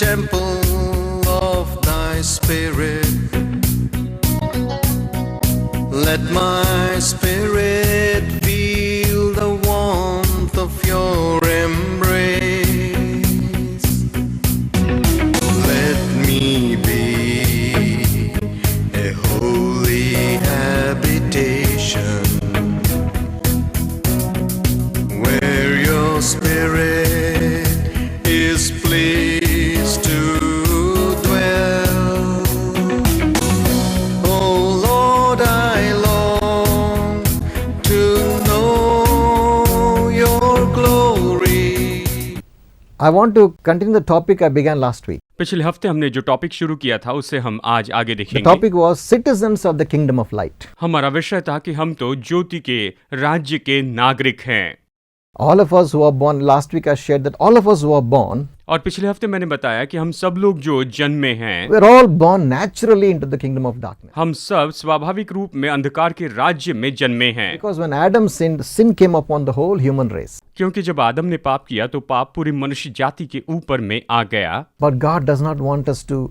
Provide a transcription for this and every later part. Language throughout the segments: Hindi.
temple of thy spirit. Let my spirit feel the warmth of your embrace. Let me be a holy habitation where your spirit is pleased to dwell. Oh Lord, I long to know your glory. I want to continue the topic I began last week. पिछले हफ्ते हमने जो टॉपिक शुरू किया था उसे हम आज आगे The देखेंगे। topic was citizens of the kingdom of light. हमारा विषय था कि हम तो ज्योति के राज्य के नागरिक हैं। All of us who are born, last week I shared that all of us who are born, और पिछले हफ्ते मैंने बताया कि हम सब लोग जो जन्मे हैं, we're all born naturally into the kingdom of darkness. हम सब स्वाभाविक रूप में अंधकार के राज्य में जन्मे हैं। Because when Adam sinned, sin came upon the whole human race. क्योंकि जब आदम ने पाप किया तो पाप पूरी मनुष्य जाति के ऊपर में आ गया। But God does not want us to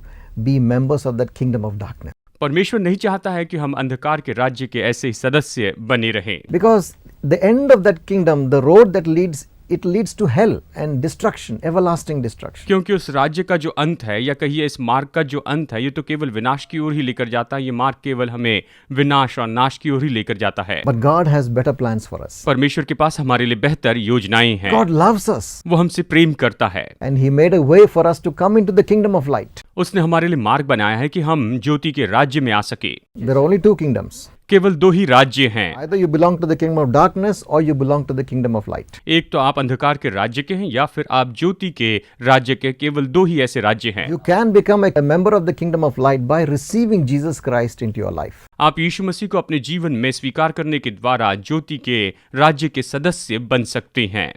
be members of that kingdom of darkness. परमेश्वर नहीं चाहता है कि हम अंधकार के राज्य के ऐसे ही सदस्य बने रहें। Because the end of that kingdom, the road that leads, it leads to hell and destruction, everlasting destruction. क्योंकि उस राज्य का जो अंत है या कहिए इस मार्ग का जो अंत है ये तो केवल विनाश की ओर ही लेकर जाता है। ये मार्ग केवल हमें विनाश और नाश की ओर ही लेकर जाता है। But God has better plans for us. परमेश्वर के पास हमारे लिए बेहतर योजनाएं हैं। God loves us वो हमसे प्रेम करता है। and He made a way for us to come into the kingdom of light. उसने हमारे लिए मार्ग बनाया है कि हम ज्योति के राज्य में आ सके। There are only two kingdoms. केवल दो ही राज्य हैं। Either you belong to the kingdom of darkness or you belong to the kingdom of light. एक तो आप अंधकार के राज्य के हैं या फिर आप ज्योति के राज्य के। केवल दो ही ऐसे राज्य हैं। You can become a member of the kingdom of light by receiving Jesus Christ into your life. आप यीशु मसीह को अपने जीवन में स्वीकार करने के द्वारा ज्योति के राज्य के सदस्य बन सकते हैं।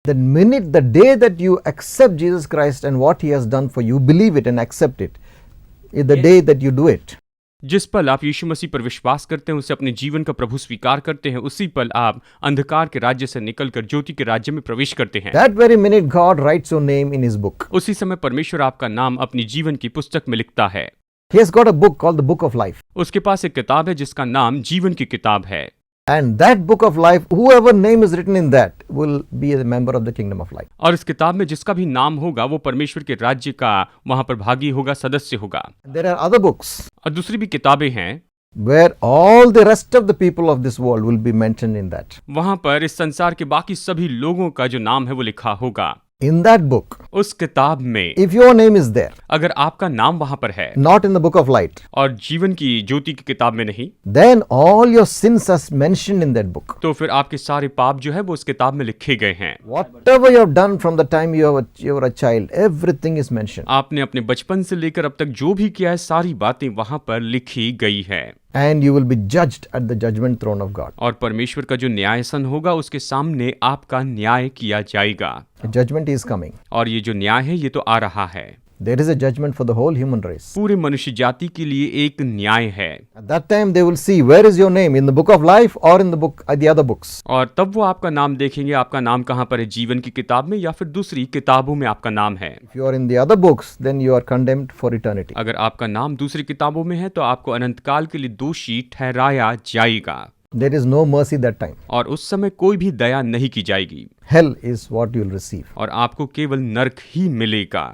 The minute, the day that you accept Jesus Christ and what He has done for you, believe it and accept it, is the day that you do it. जिस पल आप यीशु मसीह पर विश्वास करते हैं, उसे अपने जीवन का प्रभु स्वीकार करते हैं, उसी पल आप अंधकार के राज्य से निकलकर ज्योति के राज्य में प्रवेश करते हैं। That very minute God writes your name in His book. उसी समय परमेश्वर आपका नाम अपनी जीवन की पुस्तक में लिखता है। He has got a book called the Book of Life. उसके पास एक किताब है जिसका नाम जीवन की किताब है। And that book of life, whoever name is written in that will be a member of the kingdom of light. और इस किताब में जिसका भी नाम होगा वो परमेश्वर के राज्य का वहां पर भागी होगा, सदस्य होगा। There are other books और दूसरी भी किताबें हैं where all the rest of the people of this world will be mentioned in that. वहां पर इस संसार के बाकी सभी लोगों का जो नाम है वो लिखा होगा। In that book, उस किताब में if your name is there, अगर आपका नाम वहां पर है not in the book of light, और जीवन की ज्योति की किताब में नहीं, then all your sins are mentioned in that book. तो फिर आपके सारे पाप जो है वो उस किताब में लिखे गए हैं। Whatever you have done from the time you were a child, everything is mentioned. आपने अपने बचपन से लेकर अब तक जो भी किया है सारी बातें वहां पर लिखी गई है। And you will be judged at the judgment throne of God. और परमेश्वर का जो न्यायासन होगा उसके सामने आपका न्याय किया जाएगा। The judgment is coming. और ये जो न्याय है ये तो आ रहा है। There is a judgment for the whole human race. पूरे मनुष्य जाति के लिए एक न्याय है। At that time they will see where is your name, in the book of life or in the other books. और तब वो आपका नाम देखेंगे, आपका नाम कहाँ पर है, जीवन की किताब में या फिर दूसरी किताबों में आपका नाम है। If you are in the other books, then you are condemned for eternity. अगर आपका नाम दूसरी किताबों में है तो आपको अनंत काल के लिए दोषी ठहराया जाएगा। There is no mercy that time. और उस समय कोई भी दया नहीं की जाएगी। Hell is what you will receive. और आपको केवल नरक ही मिलेगा।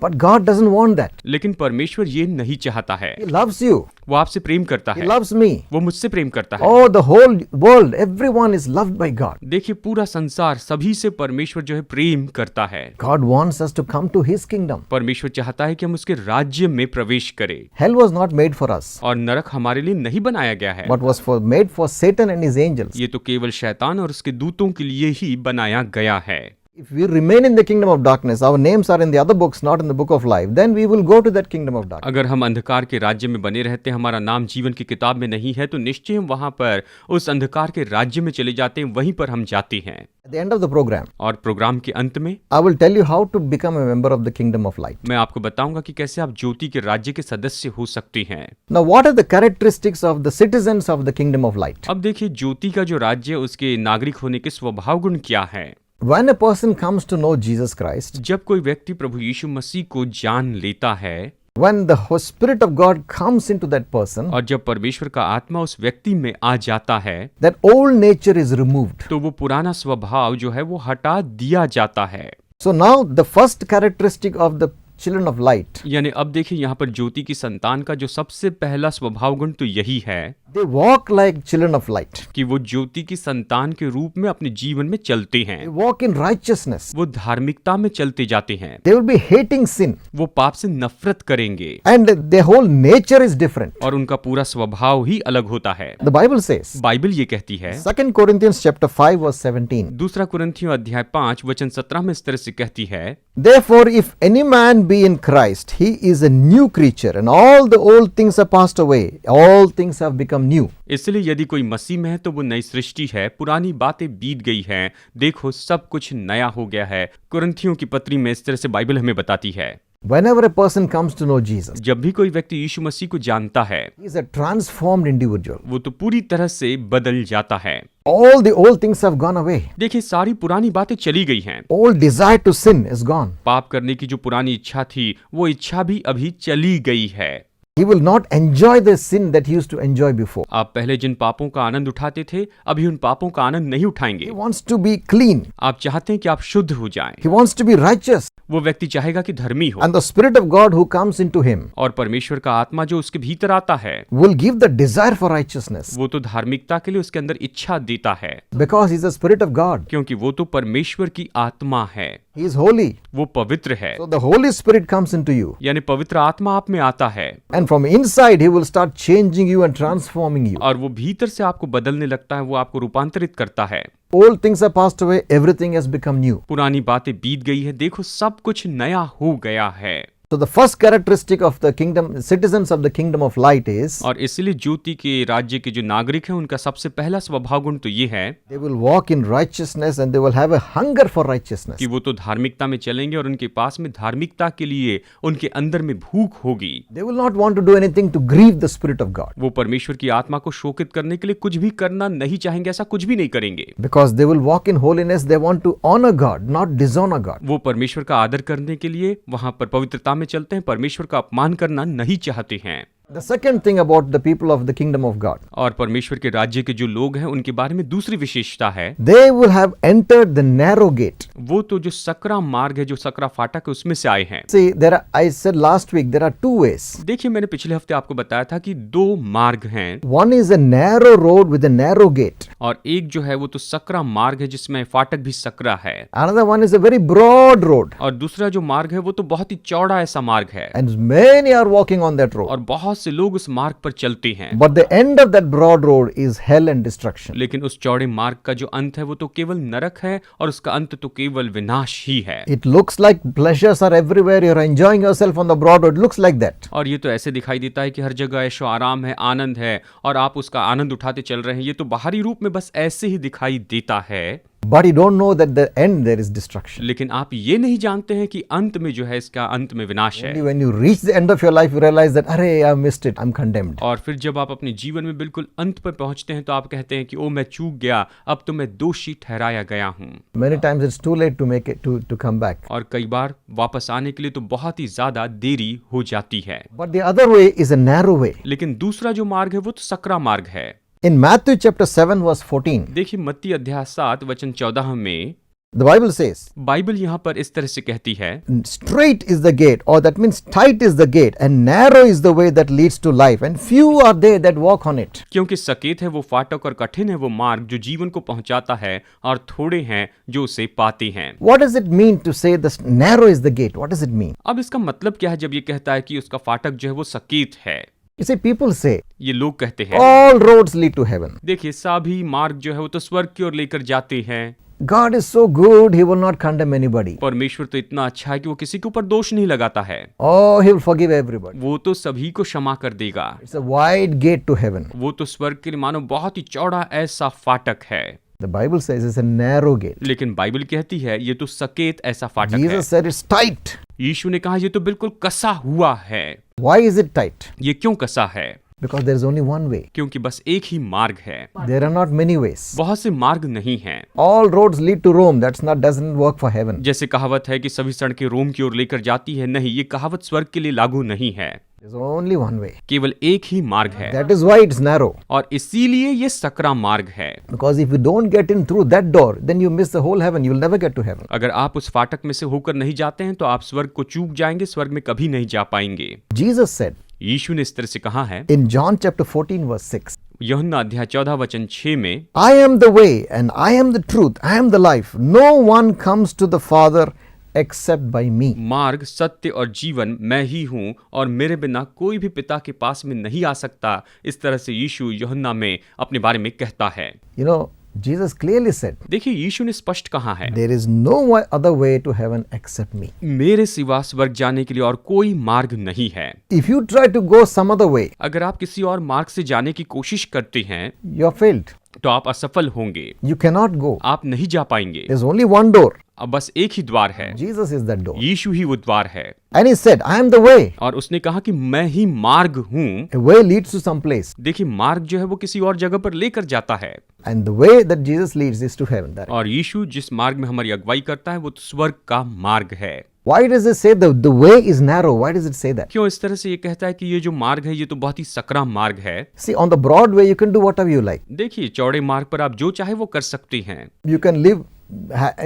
But God doesn't want that. लेकिन परमेश्वर ये नहीं चाहता है। He loves you. वो आपसे प्रेम करता He है। loves me. वो मुझसे प्रेम करता है। Oh, the whole world, everyone is loved by God. देखिए पूरा संसार सभी से परमेश्वर जो है प्रेम करता है। God wants us to come to His kingdom. परमेश्वर चाहता है कि हम उसके राज्य में प्रवेश करें। Hell was not made for us, और नरक हमारे लिए नहीं बनाया गया है, but was made for Satan and his angels. ये तो केवल शैतान और उसके दूतों के लिए ही बनाया गया है। If we remain in the kingdom of darkness, our names are in the other books, not in the book of life, then we will go to that kingdom of darkness. अगर हम अंधकार के राज्य में बने रहते हैं, हमारा नाम जीवन की किताब में नहीं है, तो निश्चय हम वहां पर उस अंधकार के राज्य में चले जाते हैं, वहीं पर हम जाते हैं। At the end of the program, और प्रोग्राम के अंत में I will tell you how to become a member of the kingdom of light. मैं आपको बताऊंगा कि कैसे आप ज्योति के राज्य के सदस्य हो सकते हैं। Now, what are the characteristics of the citizens of the kingdom of light? अब देखिए ज्योति का जो राज्य, उसके नागरिक होने के स्वभाव गुण क्या है। When a person comes to know Jesus Christ, जब कोई व्यक्ति प्रभु यीशु मसीह को जान लेता है when the Spirit of God comes into that person, और जब परमेश्वर का आत्मा उस व्यक्ति में आ जाता है, that old nature is removed. तो वो पुराना स्वभाव जो है वो हटा दिया जाता है। So now the first characteristic of the children of light, यानी अब देखिए यहाँ पर ज्योति की संतान का जो सबसे पहला स्वभाव गुण तो यही है they walk like children of light. कि वो ज्योति की संतान के रूप में अपने जीवन में चलते They हैं, walk in righteousness. वो धार्मिकता में चलते जाते हैं, They will be hating sin. वो पाप से नफरत करेंगे And their whole nature is different. और उनका पूरा स्वभाव ही अलग होता है। The Bible says, बाइबल ये कहती है, 2 Corinthians chapter 5 verse 17. दूसरा कुरिन्थियों अध्याय 5 वचन 17 में इस तरह से कहती है, Therefore, if any man be in Christ, he is a new creature, and all the old things are passed away. All things have become new. इसलिए यदि कोई मसीह में है तो वो नई सृष्टि है, पुरानी बातें बीत गई हैं, देखो सब कुछ नया हो गया है। कुरिन्थियों की पत्री में इस तरह से बाइबल हमें बताती है। Whenever a person comes to know Jesus, जब भी कोई व्यक्ति यीशु मसीह को जानता है, he is a transformed individual. वो तो पूरी तरह से बदल जाता है। All the old things have gone away. देखिए सारी पुरानी बातें चली गई हैं। All desire to sin is gone. पाप करने की जो पुरानी इच्छा थी, वो इच्छा भी अभी चली गई है। He will not enjoy the sin that he used to enjoy before. आप पहले जिन पापों का आनंद उठाते थे, अभी उन पापों का आनंद नहीं उठाएंगे। He wants to be clean. आप चाहते हैं कि आप शुद्ध हो जाएं। He wants to be righteous. वो व्यक्ति चाहेगा कि धर्मी हो, And the Spirit of God who comes into him और परमेश्वर का आत्मा जो उसके भीतर आता है, will give the desire for righteousness. वो तो धार्मिकता के लिए उसके अंदर इच्छा देता है, Because he is the Spirit of God. क्योंकि वो तो परमेश्वर की आत्मा है, He is holy. वो पवित्र है। So the Holy Spirit comes into you. यानी पवित्र आत्मा आप में आता है And from inside, he will start changing you and transforming you. और वो भीतर से आपको बदलने लगता है, वो आपको रूपांतरित करता है। Old things are passed away, everything has become new. पुरानी बातें बीत गई है, देखो सब कुछ नया हो गया है। So the first characteristic of the kingdom, citizens of the kingdom of light is, और इसलिए ज्योति के राज्य के जो नागरिक हैं उनका सबसे पहला स्वभाव गुण तो ये है they will walk in righteousness and they will have a hunger for righteousness. कि वो तो धार्मिकता में चलेंगे और उनके पास में धार्मिकता के लिए उनके अंदर में भूख होगी। They will not want to do anything to grieve the Spirit of God. वो परमेश्वर की आत्मा को शोकित करने के लिए कुछ भी करना नहीं चाहेंगे, ऐसा कुछ भी नहीं करेंगे। Because they will walk in holiness, they want to honor God, not dishonor God. वो परमेश्वर का आदर करने के लिए वहां पर पवित्रता में चलते हैं, परमेश्वर का अपमान करना नहीं चाहते हैं। The second thing about the people of the kingdom of God, और परमेश्वर के राज्य के जो लोग हैं उनके बारे में दूसरी विशेषता है, they will have entered the narrow gate. वो तो जो सकरा मार्ग है, जो सकरा फाटक है, उसमें से आए हैं। See, I said last week, there are two ways. देखिए मैंने पिछले हफ्ते आपको बताया था कि दो मार्ग हैं, One is a narrow road with a narrow gate. और एक जो है वो तो सकरा मार्ग है जिसमें फाटक भी सकरा है, Another one is a very broad road. और दूसरा जो मार्ग है वो तो बहुत ही चौड़ा ऐसा मार्ग है, And many are walking on that road. और बहुत से लोग उस मार्ग पर चलते हैं। But the end of that broad road is hell and destruction. लेकिन उस चौड़े मार्ग का जो अंत है वो तो केवल नरक है, और उसका अंत तो केवल विनाश ही है। It looks like pleasures are everywhere. You're enjoying yourself on the broad road. It looks like that. और ये तो ऐसे दिखाई देता है कि हर जगह ऐशो आराम है, आनंद है, और आप उसका आनंद उठाते चल रहे हैं। ये तो बाहरी रूप में बस ऐसे ही दिखाई देता है, But you don't know that the end there is destruction. लेकिन आप ये नहीं जानते हैं कि अंत में जो है इसका अंत में विनाश है। Only when you reach the end of your life, you realize that, "Arey, I missed it. I'm condemned." और फिर जब आप अपने जीवन में बिल्कुल अंत पर पहुंचते हैं तो आप कहते हैं कि ओ मैं चूक गया, अब तो मैं दोषी ठहराया गया हूँ। Many times it's too late to make it to come back. और कई बार वापस आने के लिए तो बहुत ही ज्यादा देरी हो जाती है। But the other way is a narrow way. लेकिन दूसरा जो मार्ग है वो तो सकरा मार्ग है। In Matthew chapter 7 verse 14, देखिए मत्ती अध्याय 7 वचन 14 में the Bible says, बाइबल यहाँ पर इस तरह से कहती है, "Straight is the gate," or that means tight is the gate, "and narrow is the way that leads to life, and few are they that walk on it." क्योंकि सकेत है वो फाटक और कठिन है वो मार्ग जो जीवन को पहुंचाता है, और थोड़े हैं जो उसे पाते हैं। What does it mean to say this narrow is the gate? What does it mean? अब इसका मतलब क्या है जब ये कहता है कि उसका फाटक जो है वो सकेत है? You see, people say, ये लोग कहते हैं, all roads lead to heaven. देखिए सभी मार्ग जो है वो तो स्वर्ग की ओर लेकर जाते हैं। God is so good, he will not condemn anybody. परमेश्वर तो इतना अच्छा है कि वो किसी के ऊपर दोष नहीं लगाता है, Oh, he will forgive everybody. वो तो सभी को क्षमा कर देगा। It's a wide gate to heaven. वो तो स्वर्ग के लिए मानो बहुत ही चौड़ा ऐसा फाटक है। The Bible says it's a narrow gate. लेकिन बाइबल कहती है ये तो सकेत ऐसा फाटक है। Jesus said it's tight. यीशु ने कहा ये तो बिल्कुल कसा हुआ है। Why is it tight? ये क्यों कसा है? Because there is only one way. क्योंकि बस एक ही मार्ग है, There are not many ways. बहुत से मार्ग नहीं हैं। All roads lead to Rome. Doesn't work for heaven. जैसे कहावत है कि सभी सड़कें रोम की ओर लेकर जाती है, नहीं, ये कहावत स्वर्ग के लिए लागू नहीं है। There's only one way. केवल एक ही मार्ग है, That is why it's narrow. और इसीलिए ये सकरा मार्ग है। Because if you don't get in through that door, then you miss the whole heaven. You will never get to heaven. अगर आप उस फाटक में से होकर नहीं जाते हैं तो आप स्वर्ग को चूक जाएंगे, स्वर्ग में कभी नहीं जा पाएंगे। Jesus said यीशु ने इस तरह से कहा है in John chapter 14 verse 6, यूहन्ना अध्याय 14 वचन 6 में, I am the way and I am the truth, I am the life. No one comes to the Father except by me. मार्ग, सत्य और जीवन मैं ही हूँ और मेरे बिना कोई भी पिता के पास में नहीं आ सकता। इस तरह से यीशु यूहन्ना में अपने बारे में कहता है। You know, Jesus clearly said, देखिए, यीशु ने स्पष्ट कहा है, there is no other way to heaven except me. मेरे सिवा स्वर्ग जाने के लिए और कोई मार्ग नहीं है। If you try to go some other way, अगर आप किसी और मार्ग से जाने की कोशिश करते हैं you are failed. तो आप असफल होंगे, You cannot go. आप नहीं जा पाएंगे। There's only one door. अब बस एक ही द्वार है, Jesus is that door. यीशु ही वो द्वार है। And he said, I am the way. और उसने कहा कि मैं ही मार्ग हूँ। A way leads to some place. देखिए, मार्ग जो है वो किसी और जगह पर लेकर जाता है, And the way that Jesus leads is to heaven. That. और यीशु जिस मार्ग में हमारी अगुवाई करता है वो तो स्वर्ग का मार्ग है। Why does it say the way is narrow? Why does it say that? क्यों इस तरह से ये कहता है कि ये जो मार्ग है ये तो बहुत ही सकरा मार्ग है? See, on the broad way, you can do whatever you like. देखिए, चौड़े मार्ग पर आप जो चाहे वो कर सकते हैं, You can live,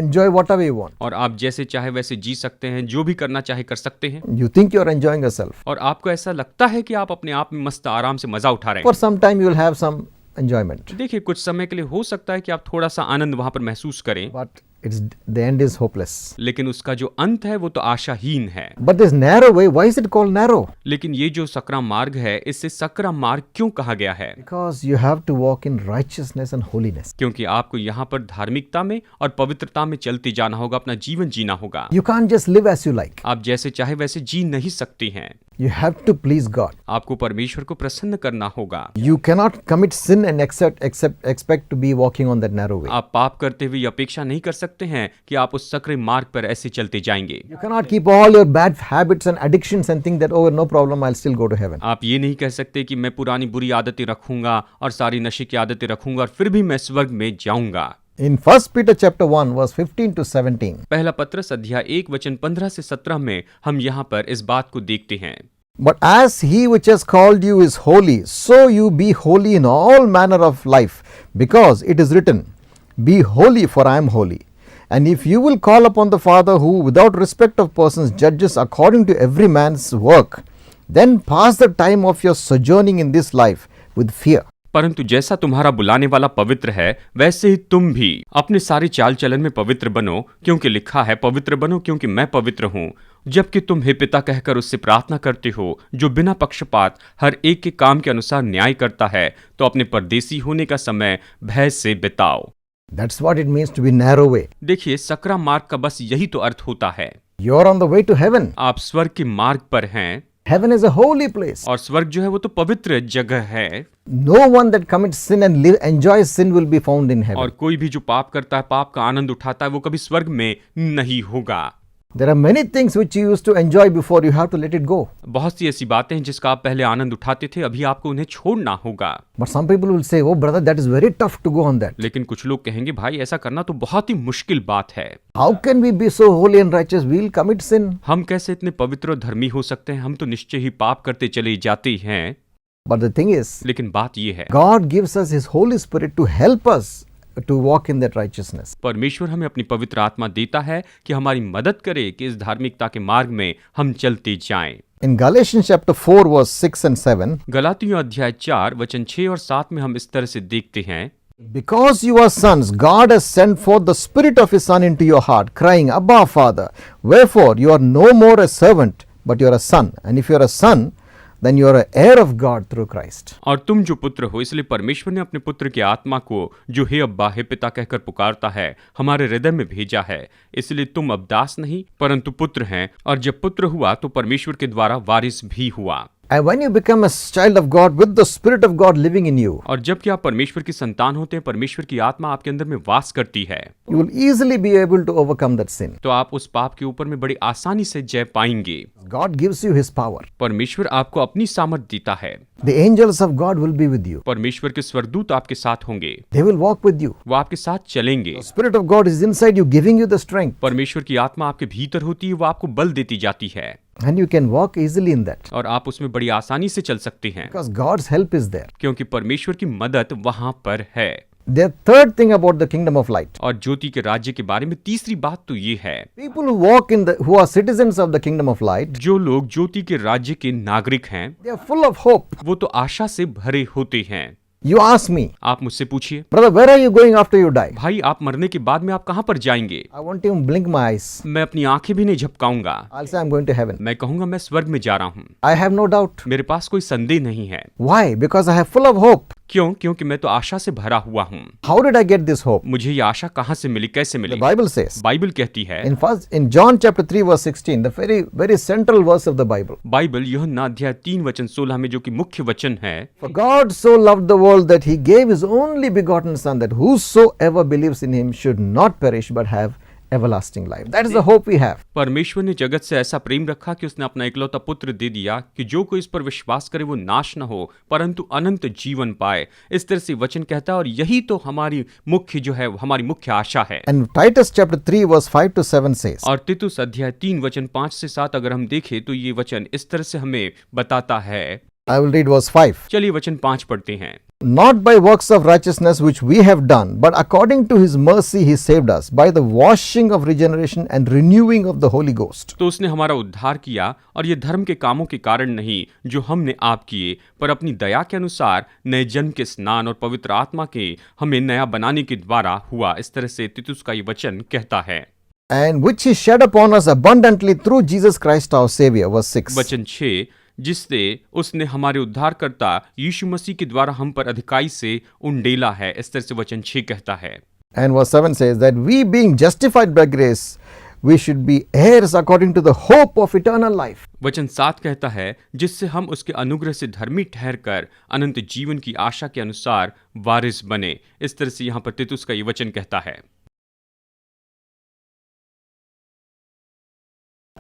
enjoy whatever you want. और आप जैसे चाहे वैसे जी सकते हैं, जो भी करना चाहे कर सकते हैं, You think you are enjoying yourself. और आपको ऐसा लगता है कि आप अपने आप में मस्त आराम से मजा उठा रहे For some time, you will have some enjoyment. हैं। देखिए, कुछ समय के लिए हो सकता है कि आप थोड़ा सा आनंद वहां पर महसूस करें, But the end is hopeless. लेकिन उसका जो अंत है वो तो आशाहीन है। But this narrow way, why is it called narrow? लेकिन ये जो सकरा मार्ग है, इससे सकरा मार्ग क्यों कहा गया है? Because you have to walk in righteousness and holiness. क्योंकि आपको यहाँ पर धार्मिकता में और पवित्रता में चलते जाना होगा, अपना जीवन जीना होगा। You can't just live as you like. आप जैसे चाहे वैसे जी नहीं सकते हैं, You have to please God. आपको परमेश्वर को प्रसन्न करना होगा। You cannot commit sin and expect to be walking on that narrow way. आप पाप करते हुए अपेक्षा नहीं कर सकते हैं कि आप उस सकरे मार्ग पर ऐसे चलते जाएंगे। You cannot keep all your bad habits and addictions and think that, oh, no problem, I'll still go to heaven. आप ये नहीं कह सकते कि मैं पुरानी बुरी आदतें रखूंगा और सारी नशे की आदतें रखूंगा और फिर भी मैं स्वर्ग में जाऊंगा। In 1 Peter chapter 1 verse 15 to 17, पहला पत्रस अध्याय 1 वचन 15 से 17 में हम यहाँ पर इस बात को देखते हैं। But as he which has called you is holy, so you be holy in all manner of life, because it is written, Be holy, for I am holy. And if you will call upon the Father who without respect of persons judges according to every man's work, then pass the time of your sojourning in this life with fear. परंतु जैसा तुम्हारा बुलाने वाला पवित्र है, वैसे ही तुम भी अपने सारे चाल चलन में पवित्र बनो, क्योंकि लिखा है, पवित्र बनो क्योंकि मैं पवित्र हूँ। जबकि तुम हे पिता कहकर उससे प्रार्थना करते हो, जो बिना पक्षपात हर एक के काम के अनुसार न्याय करता है, तो अपने परदेसी होने का समय भय से बिताओ। That's what it means to be narrow way. देखिए, सकरा मार्ग का बस यही तो अर्थ होता है। You're on the way to heaven. आप स्वर्ग के मार्ग पर हैं, Heaven is a holy place. और स्वर्ग जो है वो तो पवित्र जगह है। No one that commits sin and enjoys sin will be found in heaven. और कोई भी जो पाप करता है, पाप का आनंद उठाता है, वो कभी स्वर्ग में नहीं होगा। There are many things which you used to enjoy before, you have to let it go. बहुत सी ऐसी बातें हैं जिसका आप पहले आनंद उठाते थे, अभी आपको उन्हें छोड़ना होगा। But some people will say, oh brother, that is very tough to go on that. लेकिन कुछ लोग कहेंगे, भाई ऐसा करना तो बहुत ही मुश्किल बात है। How can we be so holy and righteous? We'll commit sin. हम कैसे इतने पवित्र और धर्मी हो सकते हैं? हम तो निश्चय ही पाप करते चले जाते हैं। But the thing is, लेकिन बात ये है, God gives us His Holy Spirit to help us to walk in that righteousness. परमेश्वर हमें अपनी पवित्र आत्मा देता है कि हमारी मदद करे कि इस धार्मिकता के मार्ग में हम चलते जाएं। In Galatians chapter 4 verse 6 and 7, गलातियों अध्याय 4 वचन 6 और 7 में हम इस तरह से देखते हैं, Because you are sons, God has sent forth the Spirit of His Son into your heart, crying, Abba, Father. Wherefore you are no more a servant, but you are a son. And if you are a son, then you are an heir of God through Christ. और तुम जो पुत्र हो, इसलिए परमेश्वर ने अपने पुत्र की आत्मा को, जो हे अब्बा हे पिता कहकर पुकारता है, हमारे हृदय में भेजा है। इसलिए तुम अब दास नहीं परंतु पुत्र हैं, और जब पुत्र हुआ तो परमेश्वर के द्वारा वारिस भी हुआ। And when you become a child of God with the Spirit of God living in you, और जबकि आप परमेश्वर की संतान होते हैं, परमेश्वर की आत्मा आपके अंदर में वास करती है, you will easily be able to overcome that sin. तो आप उस पाप के ऊपर में बड़ी आसानी से जय पाएंगे। God gives you His power. परमेश्वर आपको अपनी सामर्थ देता है। The angels of God will be with you. परमेश्वर के स्वर्गदूत आपके साथ होंगे, They will walk with you. वो आपके साथ चलेंगे। The Spirit of God is inside you, giving you the strength. परमेश्वर की आत्मा आपके भीतर होती है, वो आपको बल देती जाती है And you can walk easily in that. और आप उसमें बड़ी आसानी से चल सकते हैं, Because God's help is there. क्योंकि परमेश्वर की मदद वहां पर है। The third thing about the kingdom of light. और ज्योति के राज्य के बारे में तीसरी बात तो ये है, People who are citizens of the kingdom of light, जो लोग ज्योति के राज्य के नागरिक हैं, they are full of hope. वो तो आशा से भरे होते हैं। You ask me, आप मुझसे पूछिए, brother, where are you going after you die? भाई आप मरने के बाद में आप कहां पर जाएंगे? I won't even blink my eyes. मैं अपनी आंखें भी नहीं झपकाऊंगा, I'll say I'm going to heaven. मैं कहूंगा मैं स्वर्ग में जा रहा हूं। I have no doubt. मेरे पास कोई संदेह नहीं है। Why? Because I have full of hope. क्यों? क्योंकि मैं तो आशा से भरा हुआ हूँ। How did I get this hope? मुझे ये आशा कहाँ से मिली, कैसे The मिली? Bible says बाइबल कहती है, in John chapter 3 verse 16, the very central verse of the Bible. Bible यूहन्ना अध्याय 3 वचन 16 में, जो कि मुख्य वचन है, For God so loved the world that he gave his only begotten son, that whosoever believes in him should not perish but have everlasting life. That is the hope we have. परमेश्वर ने जगत से ऐसा प्रेम रखा कि उसने अपना इकलौता पुत्र दे दिया कि जो कोई इस पर विश्वास करे वो नाश न हो परंतु अनंत जीवन पाए। इस तरह से वचन कहता है और यही तो हमारी मुख्य जो है, हमारी मुख्य आशा है। And Titus chapter 3 verse 5 to 7 says, और तीतुस अध्याय 3 वचन 5 से 7 अगर हम देखें तो ये वचन इस तरह से हमें बताता है। I will read verse 5. चलिए वचन 5 पढ़ते हैं। Not by works of righteousness which we have done, but according to his mercy he saved us by the washing of regeneration and renewing of the Holy Ghost. तो उसने हमारा उद्धार किया और ये धर्म के कामों के कारण नहीं जो हमने आप किए, पर अपनी दया के अनुसार नए जन्म के स्नान और पवित्र आत्मा के हमें नया बनाने के द्वारा हुआ। इस तरह से तीतुस का ये वचन कहता है। And which he shed upon us abundantly through Jesus Christ our Savior. Verse 6. वचन 6, जिससे उसने हमारे उद्धारकर्ता यीशु मसीह के द्वारा हम पर अधिकाई से उंडेला है। इस तरह से वचन 6 कहता है। And verse 7 says that we being justified by grace, we should be heirs according to the hope of eternal life. वचन 7 कहता है, जिससे हम उसके अनुग्रह से धर्मी ठहर कर अनंत जीवन की आशा के अनुसार वारिस बने। इस तरह से यहाँ पर तीतुस का ये वचन कहता है।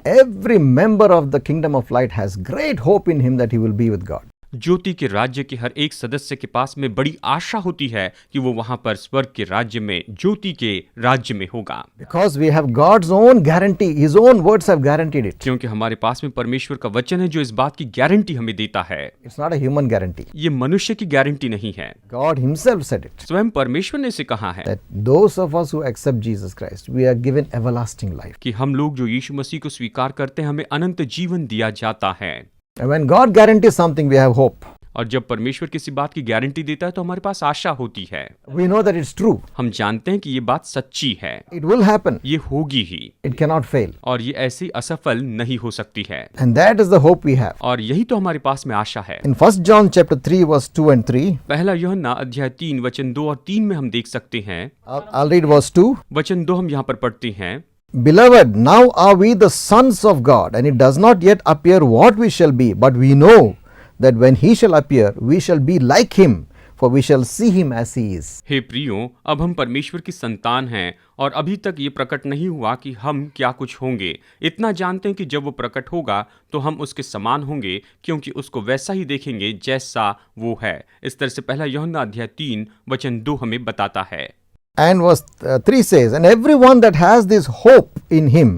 Every member of the kingdom of light has great hope in him that he will be with God. ज्योति के राज्य के हर एक सदस्य के पास में बड़ी आशा होती है कि वो वहां पर स्वर्ग के राज्य में, ज्योति के राज्य में होगा। Because we have God's own guarantee, his own words have guaranteed it. क्योंकि हमारे पास में परमेश्वर का वचन है जो इस बात की गारंटी हमें देता है। It's not a human guarantee. ये मनुष्य की गारंटी नहीं है, God himself said it. स्वयं परमेश्वर ने इसे कहा है That those of us who accept Jesus Christ, we are given everlasting life. कि हम लोग जो यीशु मसीह को स्वीकार करते हैं, हमें अनंत जीवन दिया जाता है। And when God guarantees something, we have hope. और जब परमेश्वर किसी बात की गारंटी देता है तो हमारे पास आशा होती है। We know that it's true. हम जानते हैं कि ये बात सच्ची है, It will happen. ये होगी ही, It cannot fail. और ये ऐसी असफल नहीं हो सकती है। And that is the hope we have. और यही तो हमारे पास में आशा है। In 1 John chapter 3 verse 2 and 3, पहला यूहन्ना अध्याय 3 वचन 2 और 3 में हम देख सकते हैं। I'll read verse 2. वचन 2 हम यहाँ पर पढ़ते हैं। Beloved, now are we the sons of God, and it does not yet appear what we shall be, but we know that when he shall appear, we shall be like him, for we shall see him as he is. हे प्रियो, अब हम परमेश्वर की संतान हैं और अभी तक ये प्रकट नहीं हुआ कि हम क्या कुछ होंगे। इतना जानते हैं कि जब वो प्रकट होगा तो हम उसके समान होंगे, क्योंकि उसको वैसा ही देखेंगे जैसा वो है। इस तरह से पहला यूहन्ना अध्याय 3 वचन 2 हमें बताता है। And verse 3 says, and everyone that has this hope in him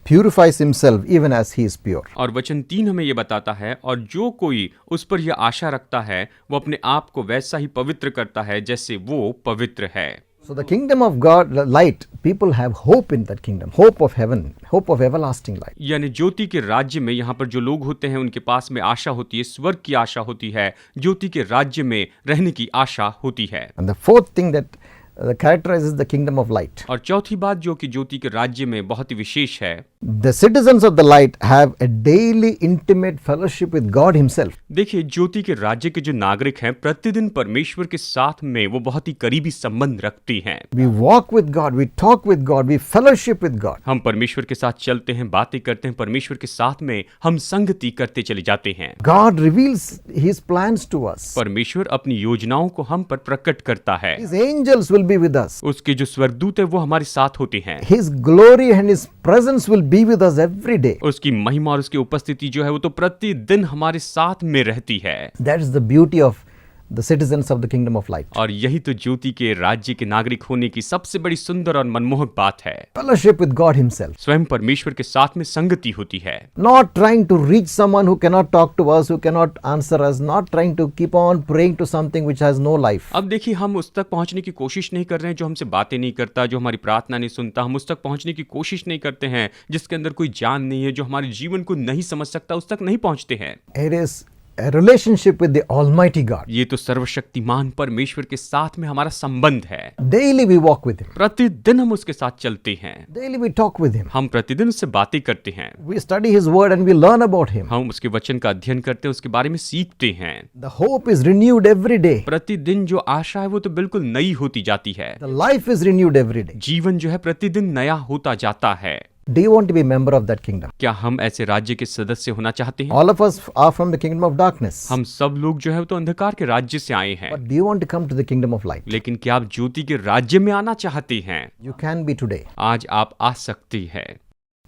purifies himself even as he is pure. और वचन 3 हमें ये बताता है, और जो कोई उस पर यह आशा रखता है वो अपने आप को वैसा ही पवित्र करता है जैसे वो पवित्र है। So the kingdom of God, light, people have hope in that kingdom, hope of heaven, hope of everlasting life. यानी ज्योति के राज्य में यहाँ पर जो लोग होते हैं उनके पास में आशा होती है, स्वर्ग की आशा होती है, ज्योति के राज्य में रहने की आशा होती है। And the fourth thing that characterizes the kingdom of light. और चौथी बात जो कि ज्योति के राज्य में बहुत ही विशेष है, The citizens of the light have a daily intimate fellowship with God himself. देखिए ज्योति के राज्य के जो नागरिक हैं प्रतिदिन परमेश्वर के साथ में वो बहुत ही करीबी संबंध रखते हैं। We walk with God, we talk with God, we fellowship with God. हम परमेश्वर के साथ चलते हैं, बातें करते हैं, परमेश्वर के साथ में हम संगति करते चले जाते हैं। God reveals his plans to us. परमेश्वर अपनी योजनाओं को हम पर प्रकट करता है। His angels will will be with us. उसके जो स्वर्गदूत है वो हमारे साथ होते हैं। His glory and His presence will be with us every day. उसकी महिमा और उसकी उपस्थिति जो है वो तो प्रतिदिन हमारे साथ में रहती है। That is the beauty of the citizens of the kingdom of light. और यही तो ज्योति के राज्य के नागरिक होने की सबसे बड़ी सुंदर और मनमोहक बात है। Fellowship with God Himself. स्वयं परमेश्वर के साथ में संगति होती है। Not trying to reach someone who cannot talk to us, who cannot answer us, not trying to keep on praying to something which has no life. अब देखिए, हम उस तक पहुंचने की कोशिश नहीं कर रहे हैं जो हमसे बातें नहीं करता, जो हमारी प्रार्थना नहीं सुनता। हम उस तक पहुंचने की कोशिश नहीं करते हैं जिसके अंदर कोई जान नहीं है, जो हमारे जीवन को नहीं समझ सकता, उस तक नहीं पहुंचते हैं। It is a relationship with the Almighty God. ये तो सर्वशक्तिमान परमेश्वर के साथ में हमारा संबंध है। Daily we walk with Him. प्रतिदिन हम उसके साथ चलते हैं। Daily we talk with Him. हम प्रतिदिन उससे बातें करते हैं। We study His word and we learn about Him. हम उसके वचन का अध्ययन करते हैं, उसके बारे में सीखते हैं। The hope is renewed every day. प्रतिदिन जो आशा है वो तो बिल्कुल नई होती जाती है। The life is renewed every day. जीवन जो है प्रतिदिन नया होता जाता है। Do you want to be a member of that kingdom? क्या हम ऐसे राज्य के सदस्य होना चाहते हैं? All of us are from the kingdom of darkness. हम सब लोग जो है तो अंधकार के राज्य से आए हैं, But do you want to come to the kingdom of light? लेकिन क्या आप ज्योति के राज्य में आना चाहते हैं? You can be today. आज आप आ सकती हैं।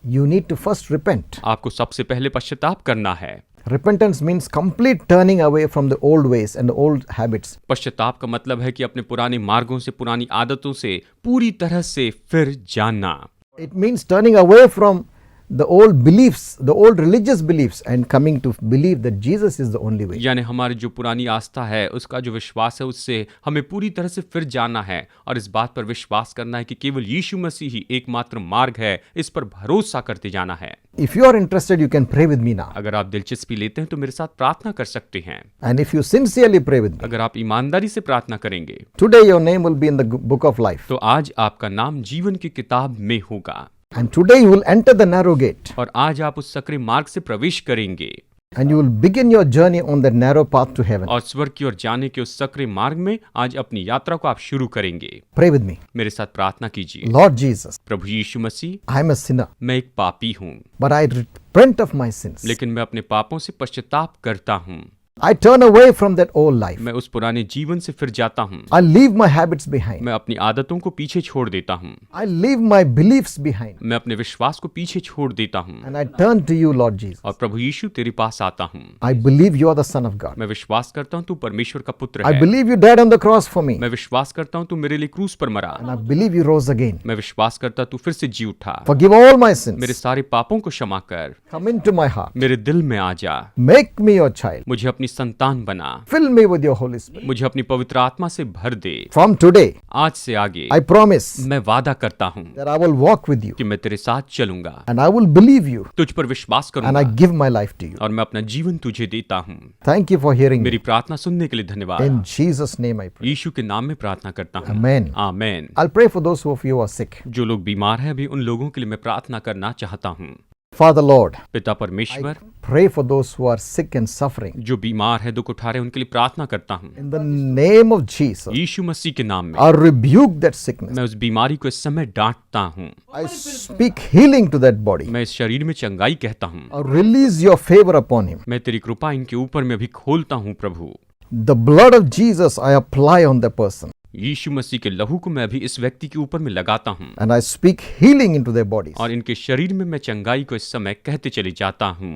You need to first repent. आपको सबसे पहले पश्चाताप करना है। Repentance means complete turning away from the old ways and the old habits. पश्चाताप का मतलब है कि अपने पुराने मार्गों से, पुरानी आदतों से पूरी तरह से फिर जाना। It means turning away from the old beliefs, the old religious beliefs, and coming to believe that Jesus is the only way. यानी हमारी जो पुरानी आस्था है, उसका जो विश्वास है, उससे हमें पूरी तरह से फिर जाना है और इस बात पर विश्वास करना है कि केवल यीशु मसीह ही एकमात्र मार्ग है। इस पर भरोसा करते जाना है। If you are interested, you can pray with me now. अगर आप दिलचस्पी लेते हैं तो मेरे साथ प्रार्थना कर सकते हैं। And if you sincerely pray with me, अगर आप ईमानदारी से प्रार्थना करेंगे today your name will be in the book of life. तो आज आपका नाम जीवन की किताब में होगा। And today you will enter the narrow gate. और आज आप उस सकरे मार्ग से प्रवेश करेंगे And you will begin your journey on that narrow path to heaven. और स्वर्ग की ओर जाने के उस सकरे मार्ग में आज अपनी यात्रा को आप शुरू करेंगे। Pray with me. मेरे साथ प्रार्थना कीजिए। Lord Jesus, Prabhu Yeshu Masih, I am a sinner, मैं एक पापी हूँ, but I repent of my sins. लेकिन मैं अपने पापों से पश्चाताप करता हूँ। I turn away from that old life. मैं उस पुराने जीवन से फिर जाता हूँ। I leave my habits behind. मैं अपनी आदतों को पीछे छोड़ देता हूँ। I leave my beliefs behind. मैं अपने विश्वास को पीछे छोड़ देता हूँ And I turn to you, Lord Jesus. और प्रभु यीशु तेरे पास आता हूँ। I believe you are the Son of God. मैं विश्वास करता हूँ तू परमेश्वर का पुत्र I है। believe you died on the cross for me. मैं विश्वास करता हूँ तू मेरे लिए क्रूस पर मरा। And I believe you rose again. मैं विश्वास करता तू फिर से जी उठा। Forgive all my मेरे sins. सारे पापों को क्षमा कर। Come into my heart. मेरे दिल में आ जा। Make me your child. मुझे अपनी संतान बना। Fill me with your Holy Spirit. मुझे अपनी पवित्र आत्मा से भर दे। From today, आज से आगे I promise मैं वादा करता हूँ that I will walk with you. कि मैं तेरे साथ चलूंगा, And I will believe you. तुझ पर विश्वास And I करूंगा give my life to you. और मैं अपना जीवन तुझे देता हूँ। Thank you for hearing मेरी me. प्रार्थना सुनने के लिए धन्यवाद। In Jesus' name I pray. यीशु के नाम में प्रार्थना करता हूँ। Amen. Amen. I'll pray for those of you who are sick. जो लोग बीमार हैं अभी, उन लोगों के लिए मैं प्रार्थना करना चाहता हूँ। Father Lord, पिता परमेश्वर, pray for those who are sick and suffering. जो बीमार है, दुख उठा रहे हैं, उनके लिए प्रार्थना करता हूँ। In the name of Jesus, यीशु मसीह के नाम में I rebuke that sickness. मैं उस बीमारी को इस समय डांटता हूँ। I speak healing to that body. मैं इस शरीर में चंगाई कहता हूँ। I release your favor upon him. मैं तेरी कृपा इनके ऊपर में भी खोलता हूँ प्रभु। The blood of Jesus I apply on the person. यीशु मसीह के लहू को मैं भी इस व्यक्ति के ऊपर में लगाता हूँ And I speak healing into their bodies. और इनके शरीर में मैं चंगाई को इस समय कहते चले जाता हूँ।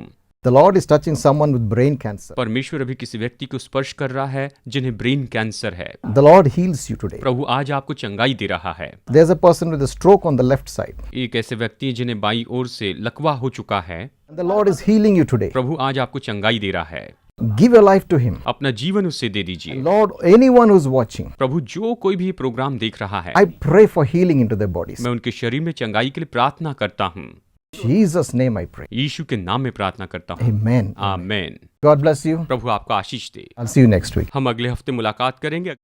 The Lord is touching someone with brain cancer. परमेश्वर अभी किसी व्यक्ति को स्पर्श कर रहा है जिन्हें ब्रेन कैंसर है। The Lord heals you today. प्रभु आज आपको चंगाई दे रहा है। There's a person with a stroke on the left side. एक ऐसे व्यक्ति हैं जिन्हें बाईं ओर से लकवा हो चुका है। And the Lord is healing you today. प्रभु आज आपको चंगाई दे रहा है। Give your life to him. अपना जीवन उससे दे दीजिए। Lord, anyone who's watching, प्रभु जो कोई भी प्रोग्राम देख रहा है, I pray for healing into their bodies. मैं उनके शरीर में चंगाई के लिए प्रार्थना करता हूँ। Jesus' name I pray. यीशु के नाम में प्रार्थना करता हूँ। Amen. Amen. God bless you. प्रभु आपको आशीष दे। I'll see you next week. हम अगले हफ्ते मुलाकात करेंगे।